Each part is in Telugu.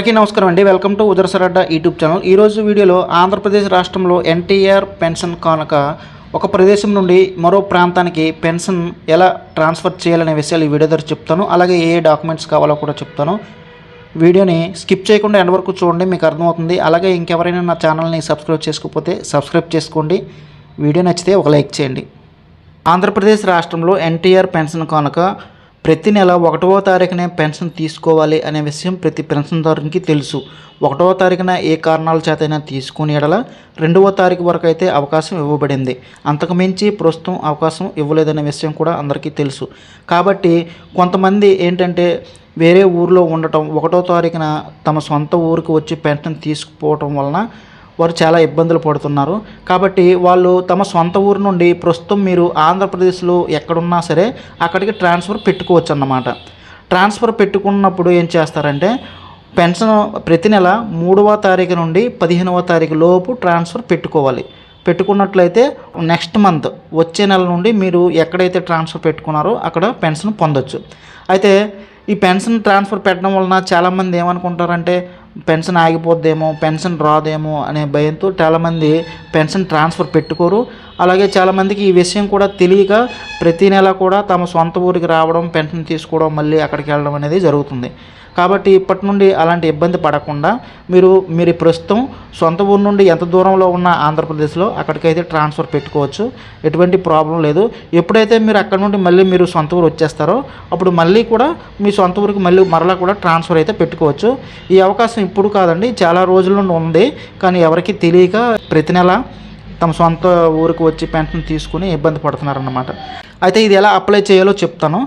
అందరికీ నమస్కారం అండి. వెల్కమ్ టు ఉదరసరడ్డ యూట్యూబ్ ఛానల్. ఈరోజు వీడియోలో ఆంధ్రప్రదేశ్ రాష్ట్రంలో ఎన్టీఆర్ పెన్షన్ కానుక ఒక ప్రదేశం నుండి మరో ప్రాంతానికి పెన్షన్ ఎలా ట్రాన్స్ఫర్ చేయాలనే విషయాలు ఈ వీడియో ద్వారా చెప్తాను. అలాగే ఏ డాక్యుమెంట్స్ కావాలో కూడా చెప్తాను. వీడియోని స్కిప్ చేయకుండా ఎండ్ వరకు చూడండి, మీకు అర్థమవుతుంది. అలాగే ఇంకెవరైనా నా ఛానల్ని సబ్స్క్రైబ్ చేసుకోకపోతే సబ్స్క్రైబ్ చేసుకోండి. వీడియో నచ్చితే ఒక లైక్ చేయండి. ఆంధ్రప్రదేశ్ రాష్ట్రంలో ఎన్టీఆర్ పెన్షన్ కానుక ప్రతి నెల 1వ తారీఖునే పెన్షన్ తీసుకోవాలి అనే విషయం ప్రతి పెన్షన్దారునికి తెలుసు. 1వ తారీఖున ఏ కారణాల చేతైనా తీసుకుని ఎడల 2వ తారీఖు వరకు అయితే అవకాశం ఇవ్వబడింది. అంతకు మించి ప్రస్తుతం అవకాశం ఇవ్వలేదనే విషయం కూడా అందరికీ తెలుసు. కాబట్టి కొంతమంది ఏంటంటే వేరే ఊరిలో ఉండటం, 1వ తారీఖున తమ సొంత ఊరికి వచ్చి పెన్షన్ తీసుకుపోవటం వలన వారు చాలా ఇబ్బందులు పడుతున్నారు. కాబట్టి వాళ్ళు తమ సొంత ఊరు నుండి ప్రస్తుతం మీరు ఆంధ్రప్రదేశ్లో ఎక్కడున్నా సరే అక్కడికి ట్రాన్స్ఫర్ పెట్టుకోవచ్చు అన్నమాట. ట్రాన్స్ఫర్ పెట్టుకున్నప్పుడు ఏం చేస్తారంటే పెన్షన్ ప్రతి నెల 3వ తారీఖు నుండి 15వ తారీఖు లోపు ట్రాన్స్ఫర్ పెట్టుకోవాలి. పెట్టుకున్నట్లయితే నెక్స్ట్ మంత్ వచ్చే నెల నుండి మీరు ఎక్కడైతే ట్రాన్స్ఫర్ పెట్టుకున్నారో అక్కడ పెన్షన్ పొందొచ్చు. అయితే ఈ పెన్షన్ ట్రాన్స్ఫర్ పెట్టడం వలన చాలామంది ఏమనుకుంటారంటే పెన్షన్ ఆగిపోద్దేమో, పెన్షన్ రాదేమో అనే భయంతో చాలామంది పెన్షన్ ట్రాన్స్ఫర్ పెట్టుకోరు. అలాగే చాలామందికి ఈ విషయం కూడా తెలియక ప్రతి నెల కూడా తమ సొంత ఊరికి రావడం, పెన్షన్ తీసుకోవడం, మళ్ళీ అక్కడికి వెళ్ళడం అనేది జరుగుతుంది. కాబట్టి ఇప్పటి నుండి అలాంటి ఇబ్బంది పడకుండా మీరు ప్రస్తుతం సొంత ఊరు నుండి ఎంత దూరంలో ఉన్న ఆంధ్రప్రదేశ్లో అక్కడికైతే ట్రాన్స్ఫర్ పెట్టుకోవచ్చు. ఎటువంటి ప్రాబ్లం లేదు. ఎప్పుడైతే మీరు అక్కడ నుండి మళ్ళీ మీరు సొంత ఊరు వచ్చేస్తారో అప్పుడు మళ్ళీ కూడా మీ సొంత ఊరికి మరలా కూడా ట్రాన్స్ఫర్ అయితే పెట్టుకోవచ్చు. ఈ అవకాశం ఇప్పుడు కాదండి, చాలా రోజుల నుండి ఉంది. కానీ ఎవరికి తెలియక ప్రతి నెల తమ సొంత ఊరికి వచ్చి పెన్షన్ తీసుకుని ఇబ్బంది పడుతున్నారన్నమాట. అయితే ఇది ఎలా అప్లై చేయాలో చెప్తాను.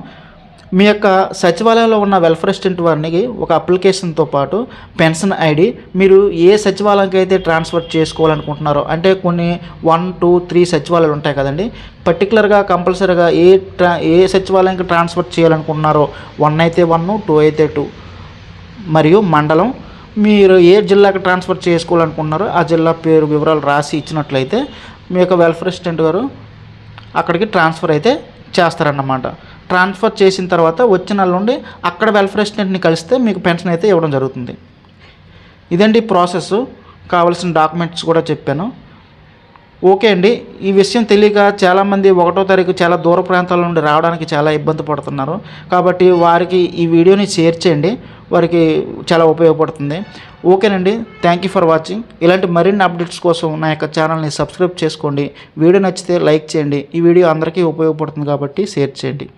మీ యొక్క సచివాలయంలో ఉన్న వెల్ఫేర్ అసిస్టెంట్ వారికి ఒక అప్లికేషన్తో పాటు పెన్షన్ ఐడి, మీరు ఏ సచివాలయంకి అయితే ట్రాన్స్ఫర్ చేసుకోవాలనుకుంటున్నారో, అంటే కొన్ని 1, 2, 3 సచివాలయాలు ఉంటాయి కదండి. పర్టికులర్గా కంపల్సరీగా ఏ సచివాలయానికి ట్రాన్స్ఫర్ చేయాలనుకుంటున్నారో 1 అయితే 1, 2 అయితే 2 మరియు మండలం, మీరు ఏ జిల్లాకి ట్రాన్స్ఫర్ చేసుకోవాలనుకుంటున్నారో ఆ జిల్లా పేరు వివరాలు రాసి ఇచ్చినట్లయితే మీ యొక్క వెల్ఫేర్ అసిస్టెంట్ గారు అక్కడికి ట్రాన్స్ఫర్ అయితే చేస్తారన్నమాట. ట్రాన్స్ఫర్ చేసిన తర్వాత వచ్చిన నెల నుండి అక్కడ వెల్ఫేర్ అసిస్టెంట్ని కలిస్తే మీకు పెన్షన్ అయితే ఇవ్వడం జరుగుతుంది. ఇదండి ప్రాసెస్. కావాల్సిన డాక్యుమెంట్స్ కూడా చెప్పాను. ఓకే అండి. ఈ విషయం తెలియక చాలామంది 1వ తారీఖు చాలా దూర ప్రాంతాల నుండి రావడానికి చాలా ఇబ్బంది పడుతున్నారు. కాబట్టి వారికి ఈ వీడియోని షేర్ చేయండి, వారికి చాలా ఉపయోగపడుతుంది. ఓకేనండి. Thank you for watching. ఇలాంటి మరిన్ని అప్డేట్స్ కోసం నా యొక్క ఛానల్ని సబ్స్క్రైబ్ చేసుకోండి. వీడియో నచ్చితే లైక్ చేయండి. ఈ వీడియో అందరికీ ఉపయోగపడుతుంది కాబట్టి షేర్ చేయండి.